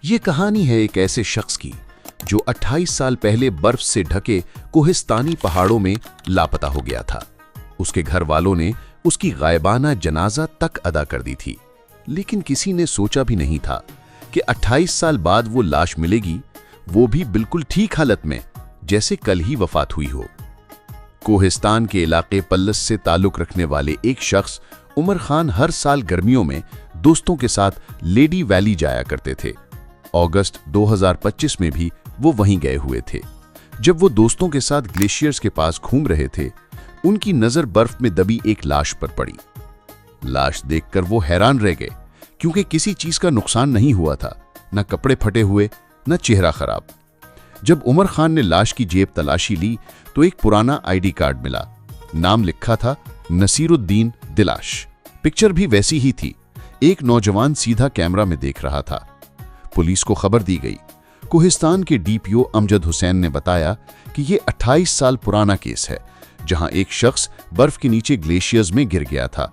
ये कहानी है एक ऐसे शख्स की जो 28 साल पहले बर्फ से ढके कोहिस्तानी पहाड़ों में लापता हो गया था। उसके घर वालों ने उसकी गायबाना जनाजा तक अदा कर दी थी, लेकिन किसी ने सोचा भी नहीं था कि 28 साल बाद वो लाश मिलेगी, वो भी बिल्कुल ठीक हालत में, जैसे कल ही वफात हुई हो। कोहिस्तान के इलाके पल्लस से ताल्लुक रखने वाले एक शख्स उमर खान हर साल गर्मियों में दोस्तों के साथ लेडी वैली जाया करते थे। अगस्त 2025 में भी वो वहीं गए हुए थे। जब वो दोस्तों के साथ ग्लेशियर्स के पास घूम रहे थे, उनकी नजर बर्फ में दबी एक लाश पर पड़ी। लाश देखकर वो हैरान रह गए, क्योंकि किसी चीज का नुकसान नहीं हुआ था, न कपड़े फटे हुए, न चेहरा खराब। जब उमर खान ने लाश की जेब तलाशी ली तो एक पुराना आईडी कार्ड मिला। नाम लिखा था नसीरुद्दीन दिलाश। पिक्चर भी वैसी ही थी। एक नौजवान सीधा कैमरा में देख रहा था। पुलिस को खबर दी गई। कोहिस्तान के डीपीओ अमजद हुसैन ने बताया कि यह 28 साल पुराना केस है, जहां एक शख्स बर्फ के नीचे ग्लेशियर्स में गिर गया था,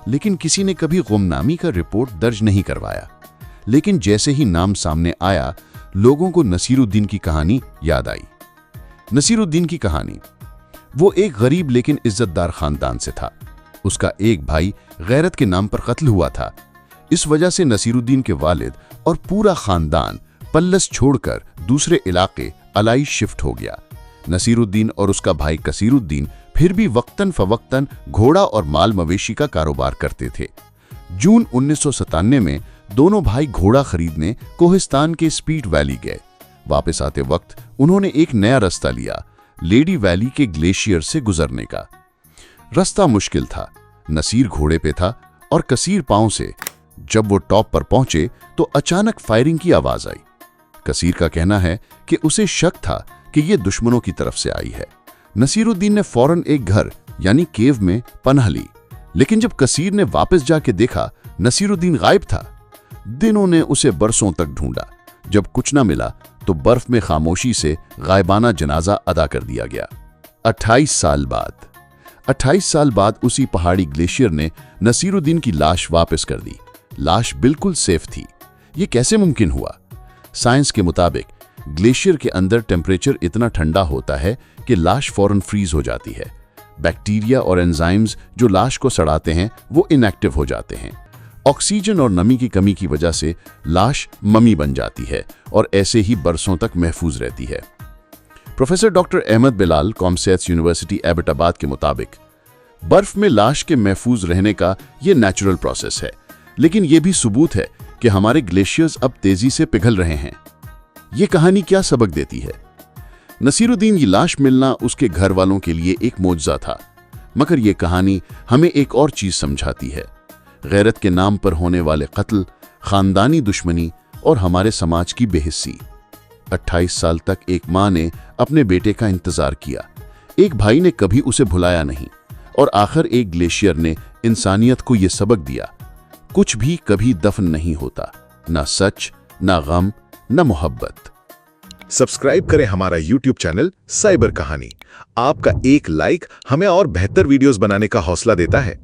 लेकिन किसी ने कभी गुमनामी का रिपोर्ट दर्ज नहीं करवाया। लेकिन जैसे ही नाम सामने आया, लोगों को नसीरुद्दीन की कहानी याद आई। नसीरुद्दीन की कहानी, वो एक गरीब लेकिन इज्जतदार खानदान से था। उसका एक भाई गैरत के नाम पर कत्ल हुआ था। इस वजह से नसीरुद्दीन के वालिद और पूरा खानदान पल्लस छोड़कर दूसरे इलाके अलाई शिफ्ट हो गया। नसीरुद्दीन और उसका भाई कसीरुद्दीन फिर भी वक्तन फवक्तन घोड़ा और माल मवेशी का कारोबार करते थे। जून 1997 में दोनों भाई घोड़ा खरीदने कोहिस्तान के स्पीड वैली गए। वापस आते वक्त उन्होंने एक नया रास्ता लिया, लेडी वैली के ग्लेशियर से गुजरने का। रास्ता मुश्किल था। नसीर घोड़े पे था और कसीर पांव से। जब वो टॉप पर पहुंचे तो अचानक फायरिंग की आवाज आई। कसीर का कहना है कि उसे शक था कि ये दुश्मनों की तरफ से आई है। नसीरुद्दीन ने फौरन एक घर यानी केव में पनाह ली, लेकिन जब कसीर ने वापस जाके देखा, नसीरुद्दीन गायब था। दिनों ने उसे बरसों तक ढूंढा। जब कुछ ना मिला तो बर्फ में खामोशी से गायबाना जनाजा अदा कर दिया गया। 28 साल बाद उसी पहाड़ी ग्लेशियर ने नसीरुद्दीन की लाश वापस कर दी। लाश बिल्कुल सेफ थी। ये कैसे मुमकिन हुआ? साइंस के मुताबिक ग्लेशियर के अंदर टेम्परेचर इतना ठंडा होता है कि लाश फौरन फ्रीज हो जाती है। बैक्टीरिया और एंजाइम्स जो लाश को सड़ाते हैं वो इनएक्टिव हो जाते हैं। ऑक्सीजन और नमी की कमी की वजह से लाश ममी बन जाती है और ऐसे ही बरसों तक महफूज रहती है। Professor doctor Ahmad Bilal, COMSATS University Abbottabad के मुताबिक बर्फ में लाश के महफूज रहने का ये नेचुरल प्रोसेस है, लेकिन यह भी सबूत है कि हमारे ग्लेशियर्स अब तेजी से पिघल रहे हैं। ये कहानी क्या सबक देती है? नसीरुद्दीन की लाश मिलना उसके घर वालों के लिए एक मोजज़ा था, मगर ये कहानी हमें एक और चीज समझाती है। गैरत के नाम पर होने वाले कत्ल, खानदानी दुश्मनी और हमारे समाज की बेहिस्सी। 28 साल तक एक माँ ने अपने बेटे का इंतजार किया, एक भाई ने कभी उसे भुलाया नहीं, और आखिर एक ग्लेशियर ने इंसानियत को यह सबक दिया, कुछ भी कभी दफन नहीं होता, ना सच, ना गम, ना मोहब्बत। सब्सक्राइब करें हमारा YouTube चैनल साइबर कहानी। आपका एक लाइक हमें और बेहतर वीडियोस बनाने का हौसला देता है।